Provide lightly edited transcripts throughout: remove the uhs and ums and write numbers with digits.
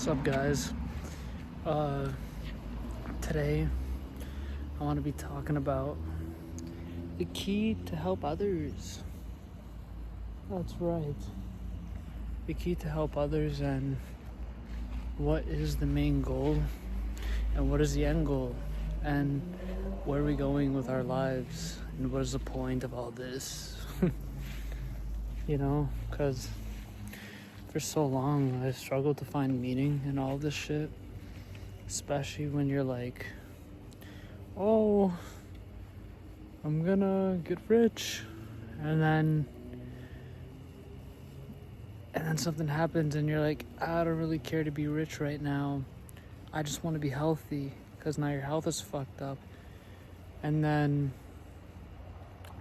What's up, guys? Uh, Today I want to be talking about the key to help others. That's right. The key to help others, and what is the main goal, and what is the end goal, and where are we going with our lives, and what is the point of all this? Because for so long I struggled to find meaning in all this shit, especially when you're like, oh, I'm gonna get rich, and then something happens and you're like, I don't really care to be rich right now, I just want to be healthy, because now your health is fucked up. And then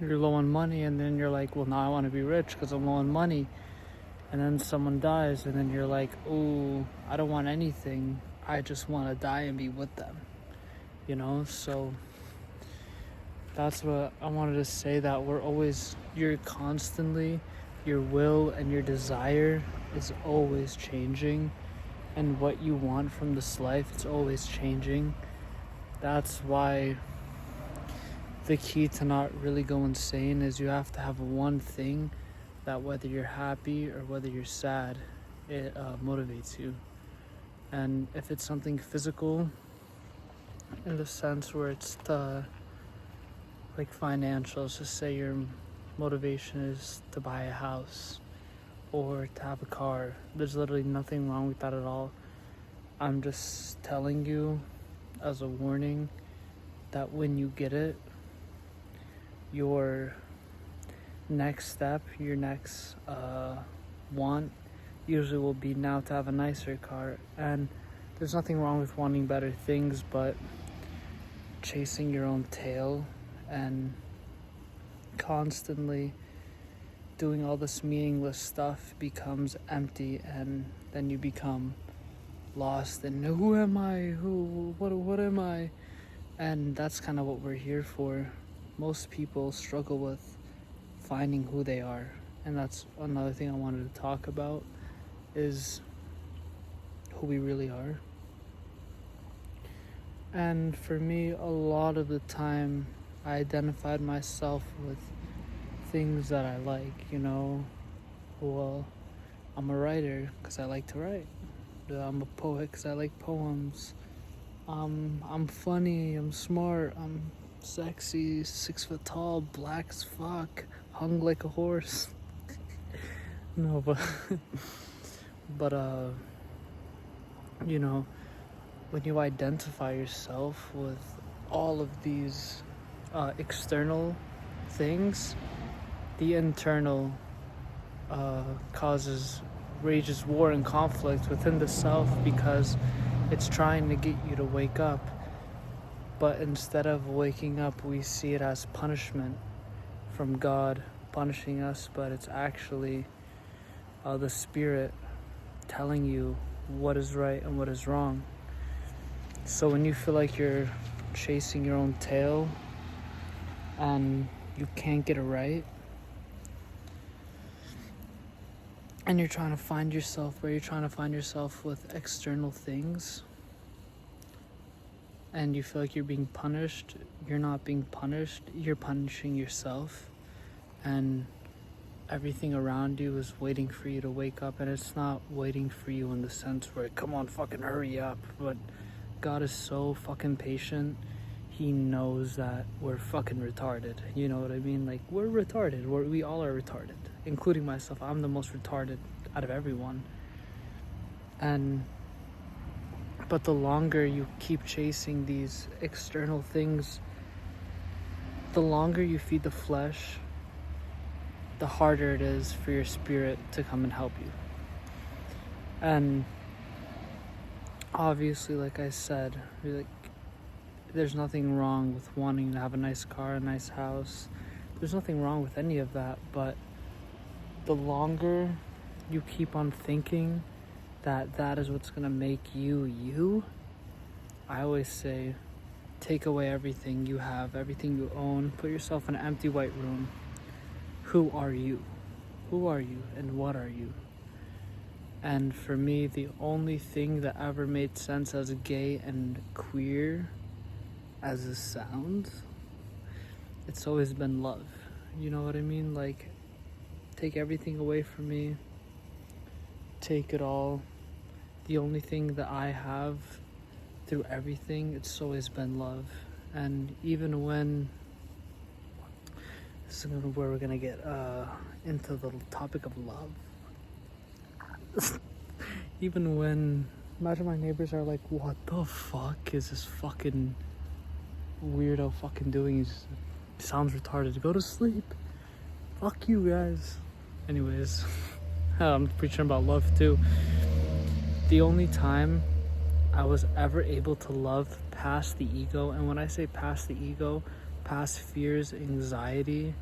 you're low on money, and then you're like, well, now I want to be rich because I'm low on money. And then someone dies, and then you're like, oh, I don't want anything, I just want to die and be with them. So that's what I wanted to say, that your will and your desire is always changing, and what you want from this life, it's always changing. That's why the key to not really go insane is you have to have one thing that, whether you're happy or whether you're sad, it motivates you. And if it's something physical, in the sense where it's like financial, let's just say your motivation is to buy a house or to have a car, there's literally nothing wrong with that at all. I'm just telling you as a warning that when you get it, your next step, your next want usually will be now to have a nicer car. And there's nothing wrong with wanting better things, but chasing your own tail and constantly doing all this meaningless stuff becomes empty, and then you become lost in who am I, what am I? And that's kind of what we're here for. Most people struggle with finding who they are, and that's another thing I wanted to talk about, is who we really are. And for me, a lot of the time I identified myself with things that I like, well, I'm a writer because I like to write. I'm a poet because I like poems. I'm funny, I'm smart, I'm sexy, 6 foot tall, black as fuck, hung like a horse. No, but when you identify yourself with all of these external things, the internal rages war and conflict within the self, because it's trying to get you to wake up. But instead of waking up, we see it as punishment from God punishing us, but it's actually the spirit telling you what is right and what is wrong. So when you feel like you're chasing your own tail and you can't get it right, and you're trying to find yourself with external things, and you feel like you're being punished, you're not being punished, you're punishing yourself. And everything around you is waiting for you to wake up, and it's not waiting for you in the sense where, come on, fucking hurry up. But God is so fucking patient. He knows that we're fucking retarded. You know what I mean? Like, we're retarded. We all are retarded, including myself. I'm the most retarded out of everyone. But the longer you keep chasing these external things, the longer you feed the flesh, the harder it is for your spirit to come and help you. And obviously, like I said, there's nothing wrong with wanting to have a nice car, a nice house. There's nothing wrong with any of that. But the longer you keep on thinking that is what's gonna make you, I always say, take away everything you have, everything you own, put yourself in an empty white room. Who are you? Who are you and what are you? And for me, the only thing that ever made sense as gay and queer as a sound, it's always been love. You know what I mean? Like, take everything away from me, take it all. The only thing that I have through everything, it's always been love. And even when, this is where we're gonna get into the topic of love. Even when, imagine my neighbors are like, what the fuck is this fucking weirdo fucking doing? He sounds retarded. Go to sleep. Fuck you guys. Anyways, I'm preaching about love too. The only time I was ever able to love past the ego, and when I say past the ego, past fears, anxiety,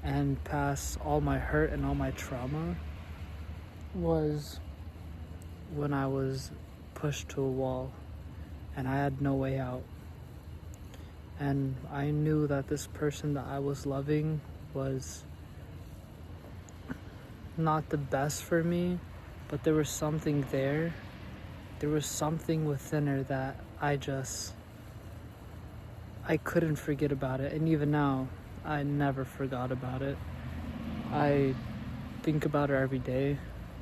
and past all my hurt and all my trauma, was when I was pushed to a wall and I had no way out. And I knew that this person that I was loving was not the best for me, but there was something there. There was something within her that I couldn't forget about it. And even now, I never forgot about it. I think about her every day,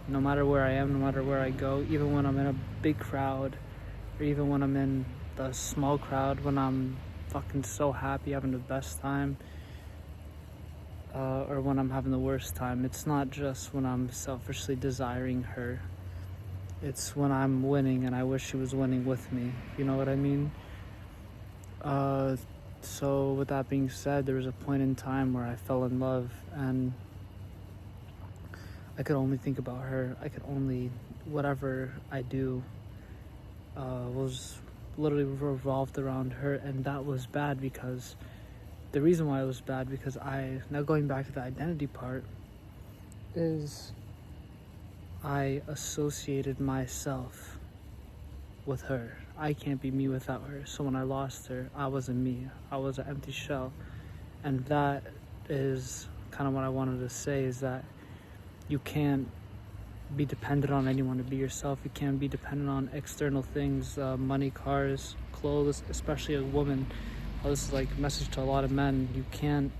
no matter where I am, no matter where I go, even when I'm in a big crowd, or even when I'm in the small crowd, when I'm fucking so happy, having the best time, or when I'm having the worst time. It's not just when I'm selfishly desiring her. It's when I'm winning and I wish she was winning with me. You know what I mean? So with that being said, there was a point in time where I fell in love and I could only think about her. I could only, whatever I do, was literally revolved around her. And that was bad because, the reason why it was bad, because now going back to the identity part, is I associated myself with her. I can't be me without her. So when I lost her, I wasn't me. I was an empty shell. And that is kind of what I wanted to say, is that you can't be dependent on anyone to be yourself. You can't be dependent on external things, money, cars, clothes, especially a woman. This is like a message to a lot of men. You can't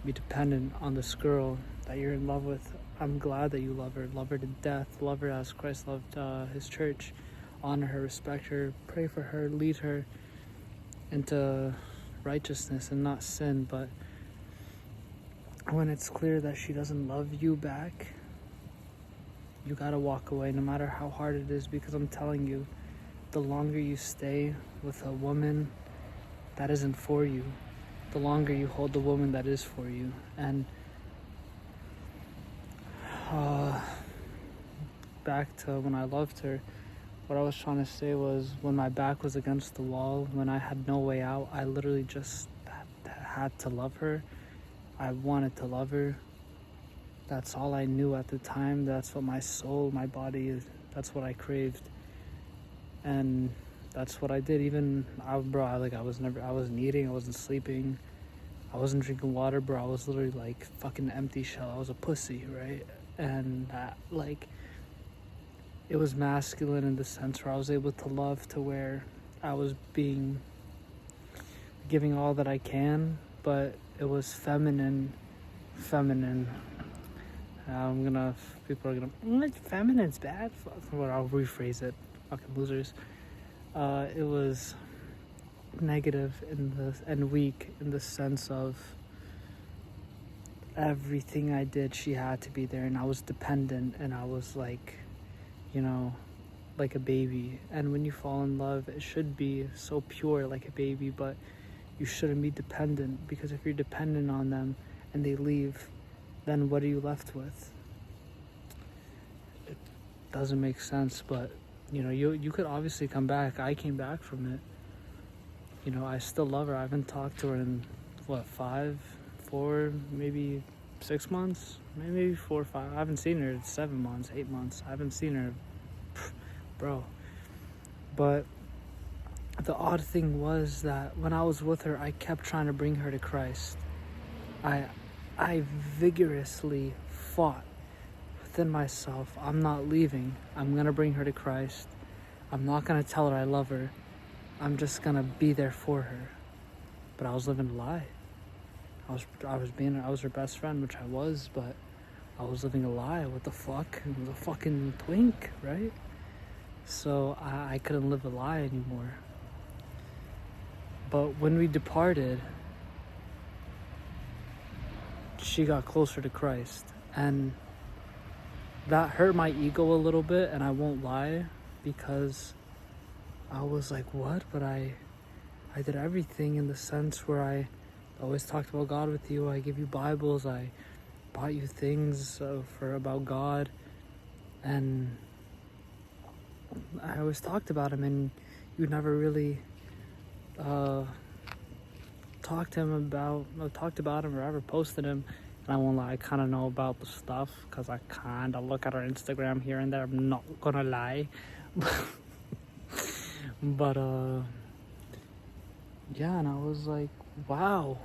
be dependent on this girl that you're in love with. I'm glad that you love her to death, love her as Christ loved his church. Honor her, respect her, pray for her, lead her into righteousness and not sin. But when it's clear that she doesn't love you back, you gotta walk away, no matter how hard it is, because I'm telling you, the longer you stay with a woman that isn't for you, the longer you hold the woman that is for you. And back to when I loved her, what I was trying to say was, when my back was against the wall, when I had no way out, I literally just had to love her. I wanted to love her. That's all I knew at the time. That's what my soul, my body, that's what I craved. And that's what I did. Even, I wasn't eating, I wasn't sleeping, I wasn't drinking water, bro. I was literally like fucking empty shell. I was a pussy, right? And it was masculine in the sense where I was able to love, to where I was giving all that I can, but it was feminine. People are gonna, feminine's bad. I'll rephrase it. Fucking losers. It was negative and weak in the sense of everything I did, she had to be there, and I was dependent, and I was like, like a baby. And when you fall in love, it should be so pure, like a baby, but you shouldn't be dependent, because if you're dependent on them and they leave, then what are you left with? It doesn't make sense. But you could obviously come back. I came back from it. I still love her. I haven't talked to her in 4, maybe 6 months, maybe 4 or 5. I haven't seen her in 7 months, 8 months. I haven't seen her, bro. But the odd thing was that when I was with her, I kept trying to bring her to Christ. I vigorously fought within myself, I'm not leaving. I'm going to bring her to Christ. I'm not going to tell her I love her. I'm just going to be there for her. But I was living a lie. I was her best friend, which I was, but I was living a lie. What the fuck? I was a fucking twink, right? So I couldn't live a lie anymore. But when we departed, she got closer to Christ. And that hurt my ego a little bit, and I won't lie, because I was like, what? But I did everything in the sense where I always talked about God with you. I give you Bibles. I bought you things about God. And I always talked about him, and you never really talked about him or ever posted him. And I won't lie, I kind of know about the stuff because I kind of look at her Instagram here and there. I'm not gonna lie. But yeah, and I was like, wow,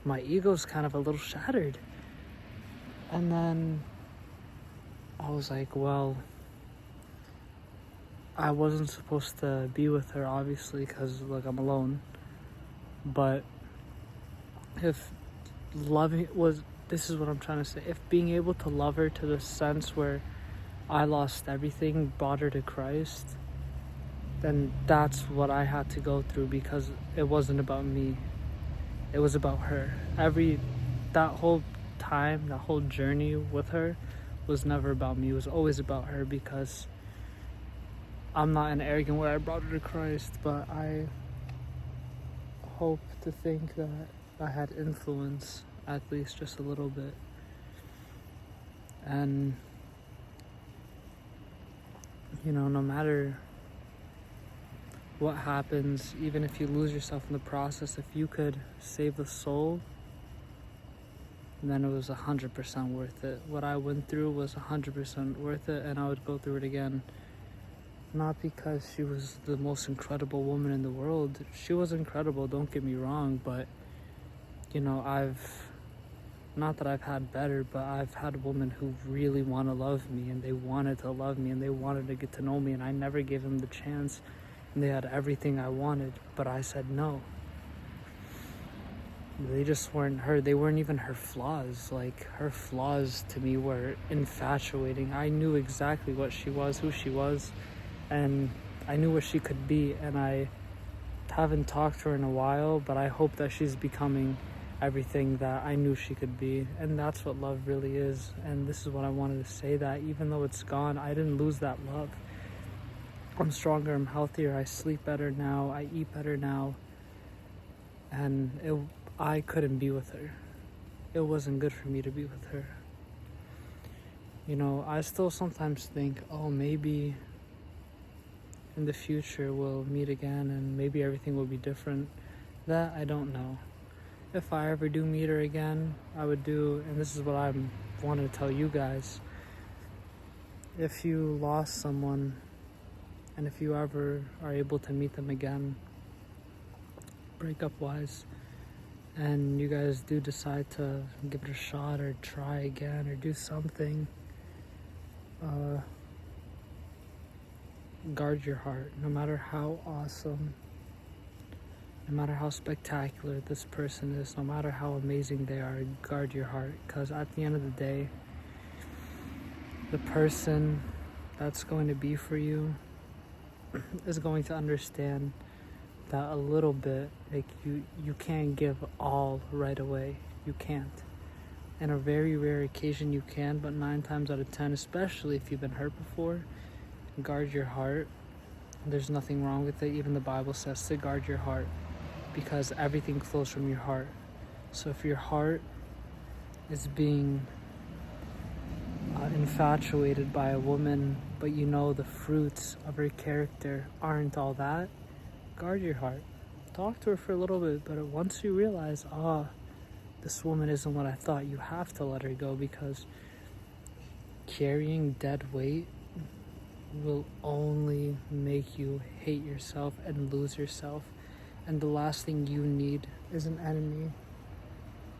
my ego's kind of a little shattered. And then I was like, well, I wasn't supposed to be with her, obviously, because like I'm alone. But if loving was, this is what I'm trying to say, if being able to love her to the sense where I lost everything, brought her to Christ, then that's what I had to go through, because it wasn't about me. It was about her. That whole time, that whole journey with her was never about me. It was always about her, because I'm not an arrogant way I brought her to Christ, but I hope to think that I had influence, at least just a little bit. And no matter what happens, even if you lose yourself in the process, if you could save the soul, then it was 100% worth it. What I went through was 100% worth it, and I would go through it again. Not because she was the most incredible woman in the world. She was incredible, don't get me wrong, but not that I've had better, but I've had women who really want to love me, and they wanted to love me, and they wanted to get to know me, and I never gave them the chance, and they had everything I wanted, but I said no. They just weren't her. They weren't even her flaws. Like, her flaws to me were infatuating. I knew exactly what she was, who she was, and I knew what she could be, and I haven't talked to her in a while, but I hope that she's becoming everything that I knew she could be. And that's what love really is. And this is what I wanted to say, that even though it's gone, I didn't lose that love. I'm stronger, I'm healthier, I sleep better now, I eat better now, and I couldn't be with her. It wasn't good for me to be with her. I still sometimes think, oh, maybe in the future we'll meet again and maybe everything will be different. That I don't know. If I ever do meet her again, I would do, and this is what I wanted to tell you guys, if you lost someone and if you ever are able to meet them again, breakup wise, and you guys do decide to give it a shot or try again or do something, guard your heart. No matter how awesome, no matter how spectacular this person is, no matter how amazing they are, guard your heart, because at the end of the day, the person that's going to be for you is going to understand that a little bit, like you can't give all right away. You can't. In a very rare occasion you can, but 9 times out of 10, especially if you've been hurt before, guard your heart. There's nothing wrong with it. Even the Bible says to guard your heart, because everything flows from your heart. So if your heart is being infatuated by a woman, but the fruits of her character aren't all that, guard your heart. Talk to her for a little bit, but once you realize, this woman isn't what I thought, you have to let her go, because carrying dead weight will only make you hate yourself and lose yourself. And the last thing you need is an enemy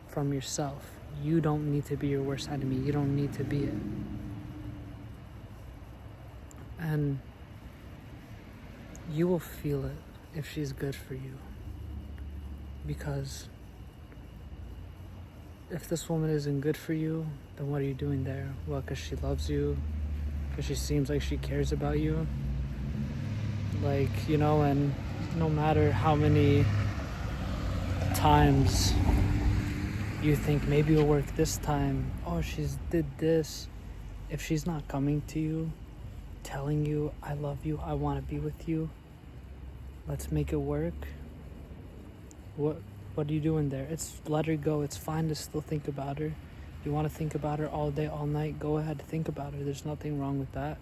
from yourself. You don't need to be your worst enemy. You don't need to be it. And you will feel it if she's good for you. Because if this woman isn't good for you, then what are you doing there? Well, because she loves you, because she seems like she cares about you. Like, and no matter how many times you think maybe it'll work this time, she's did this. If she's not coming to you, telling you, I love you, I want to be with you, let's make it work. What are you doing there? It's let her go. It's fine to still think about her. You want to think about her all day, all night, go ahead, think about her. There's nothing wrong with that.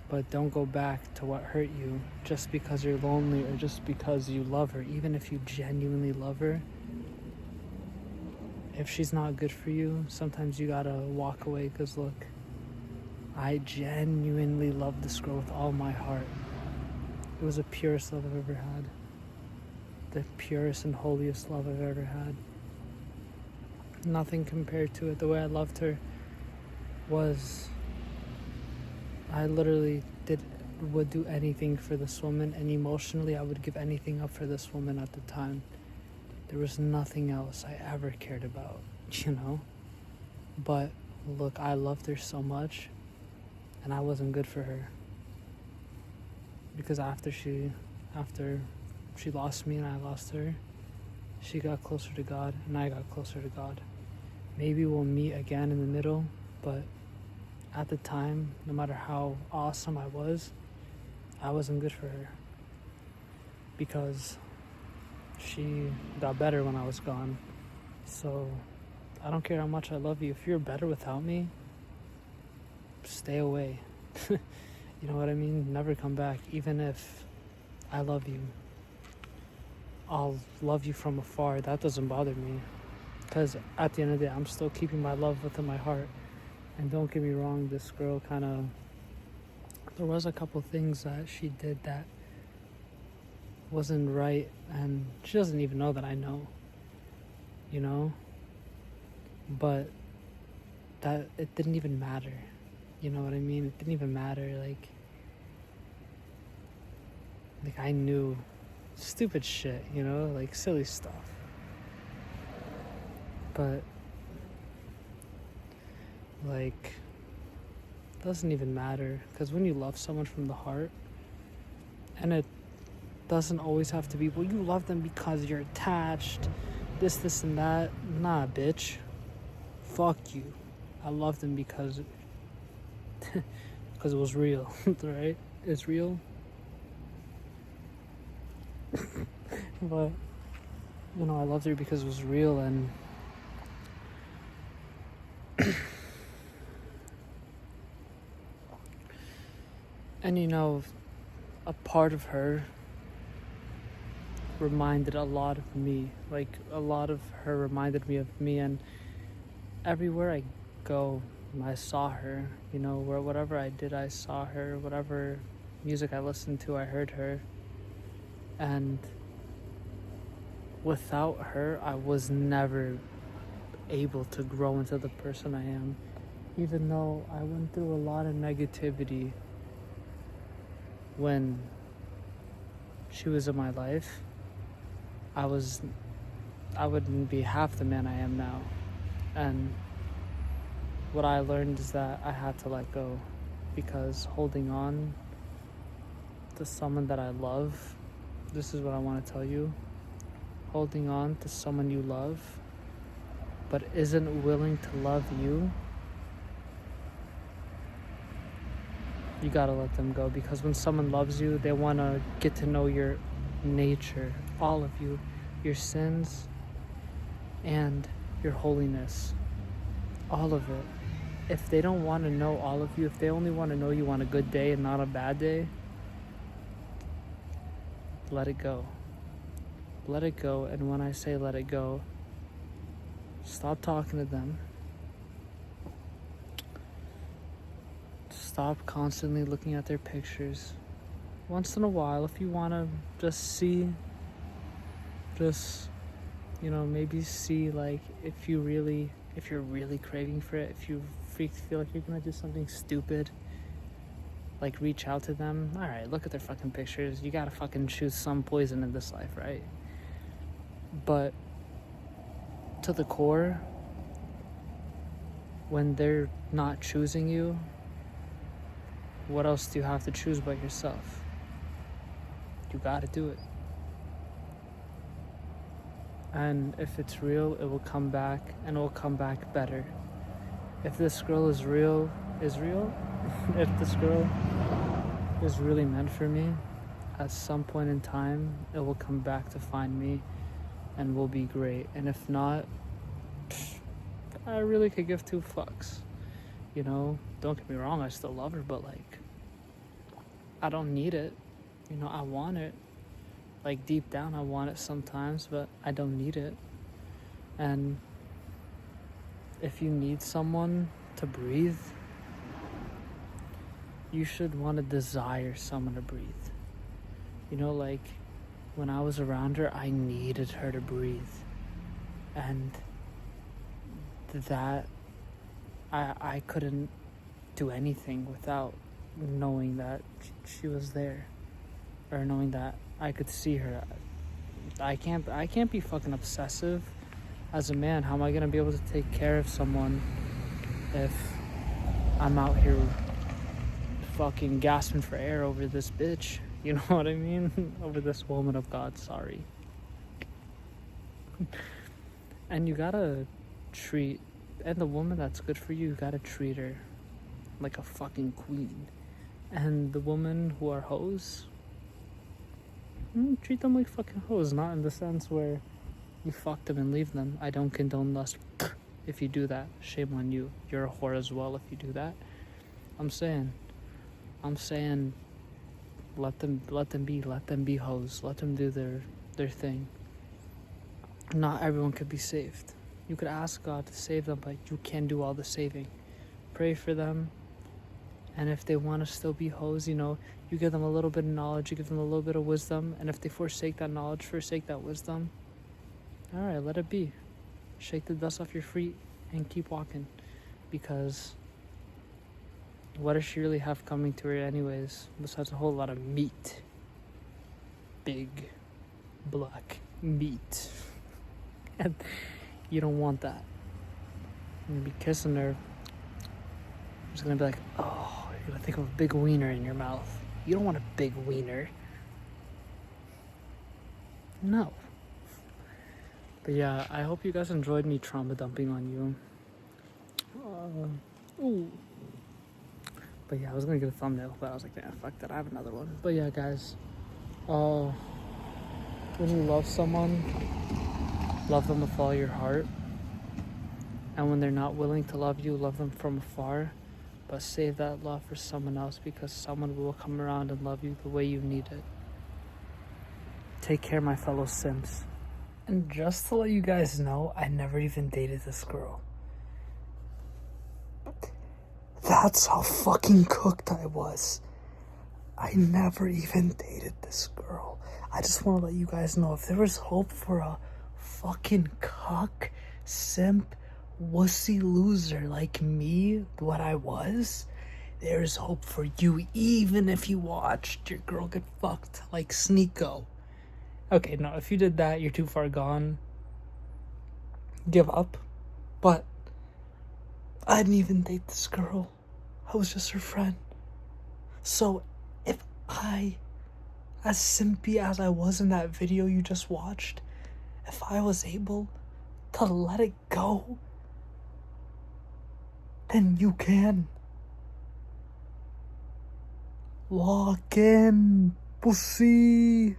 But don't go back to what hurt you just because you're lonely or just because you love her. Even if you genuinely love her, if she's not good for you, sometimes you gotta walk away. Because look, I genuinely love this girl with all my heart. It was the purest love I've ever had. The purest and holiest love I've ever had. Nothing compared to it. The way I loved her was, I literally would do anything for this woman, and emotionally I would give anything up for this woman at the time. There was nothing else I ever cared about, But look, I loved her so much, and I wasn't good for her. Because after she lost me and I lost her, she got closer to God and I got closer to God. Maybe we'll meet again in the middle, but at the time, no matter how awesome I wasn't good for her. Because she got better when I was gone. So I don't care how much I love you. If you're better without me, stay away. You know what I mean? Never come back. Even if I love you, I'll love you from afar. That doesn't bother me. Because at the end of the day, I'm still keeping my love within my heart. And don't get me wrong, this girl there was a couple things that she did that wasn't right. And she doesn't even know that I know. But that it didn't even matter. You know what I mean? It didn't even matter. Like I knew stupid shit, like silly stuff. But doesn't even matter, because when you love someone from the heart, and it doesn't always have to be, well, you love them because you're attached, this and that. Nah, bitch. Fuck you. I love them because it was real, right? It's real. But I loved her because it was real. And and a part of her reminded a lot of me. Like a lot of her reminded me of me, and everywhere I go, I saw her. Whatever I did, I saw her. Whatever music I listened to, I heard her. And without her, I was never able to grow into the person I am. Even though I went through a lot of negativity when she was in my life, I wouldn't be half the man I am now. And what I learned is that I had to let go, because holding on to someone that I love, this is what I want to tell you, holding on to someone you love but isn't willing to love you, you gotta let them go. Because when someone loves you, they want to get to know your nature, all of you, your sins and your holiness, all of it. If they don't want to know all of you, if they only want to know you on a good day and not a bad day, let it go. Let it go. And when I say let it go, stop talking to them. Stop constantly looking at their pictures. Once in a while, if you want to just see, just You know, maybe see, like, if you're really craving for it, if you feel like you're gonna do something stupid, like, reach out to them. All right, look at their fucking pictures. You gotta fucking choose some poison in this life, right? But to the core, when they're not choosing you, what else do you have to choose but yourself? You gotta do it. And if it's real, it will come back, and it will come back better. If this girl is real, if this girl is really meant for me, at some point in time, it will come back to find me and will be great. And if not, I really could give two fucks. You know, don't get me wrong, I still love her, but, like, I don't need it. You know, I want it. Like, deep down, I want it sometimes, but I don't need it. And if you need someone to breathe, you should want to desire someone to breathe. You know, like, when I was around her, I needed her to breathe. And that, I couldn't do anything without knowing that she was there. Or knowing that I could see her. I can't be fucking obsessive as a man. How am I gonna be able to take care of someone if I'm out here fucking gasping for air over this bitch? You know what I mean? Over this woman of God, sorry. And you gotta treat, and the woman that's good for you, you gotta treat her like a fucking queen. And the women who are hoes, treat them like fucking hoes, not in the sense where you fuck them and leave them. I don't condone lust. If you do that, shame on you. You're a whore as well if you do that. I'm saying let them be hoes. Let them do their thing. Not everyone could be saved. You could ask God to save them, but you can't do all the saving. Pray for them. And if they want to still be hoes, you know, you give them a little bit of knowledge, you give them a little bit of wisdom, and if they forsake that knowledge, forsake that wisdom, all right, let it be. Shake the dust off your feet and keep walking. Because what does she really have coming to her anyways, besides a whole lot of meat? Big, black meat. And you don't want that. You're gonna be kissing her. It's gonna be like, oh, you're gonna think of a big wiener in your mouth. You don't want a big wiener. No. But yeah, I hope you guys enjoyed me trauma dumping on you. Ooh. But yeah, I was gonna get a thumbnail, but I was like, nah, fuck that, I have another one. But yeah, guys, when you love someone, love them with all your heart. And when they're not willing to love you, love them from afar. But save that love for someone else, because someone will come around and love you the way you need it. Take care, my fellow simps. And just to let you guys know, I never even dated this girl. That's how fucking cooked I was. I never even dated this girl. I just want to let you guys know, if there was hope for a fucking cuck, simp, wussy loser like me, what I was, there's hope for you, even if you watched your girl get fucked like Sneeko. Okay, no, if you did that, you're too far gone. Give up. But I didn't even date this girl. I was just her friend. So if I, as simpy as I was in that video you just watched, if I was able to let it go, then you can. Lock in, pussy.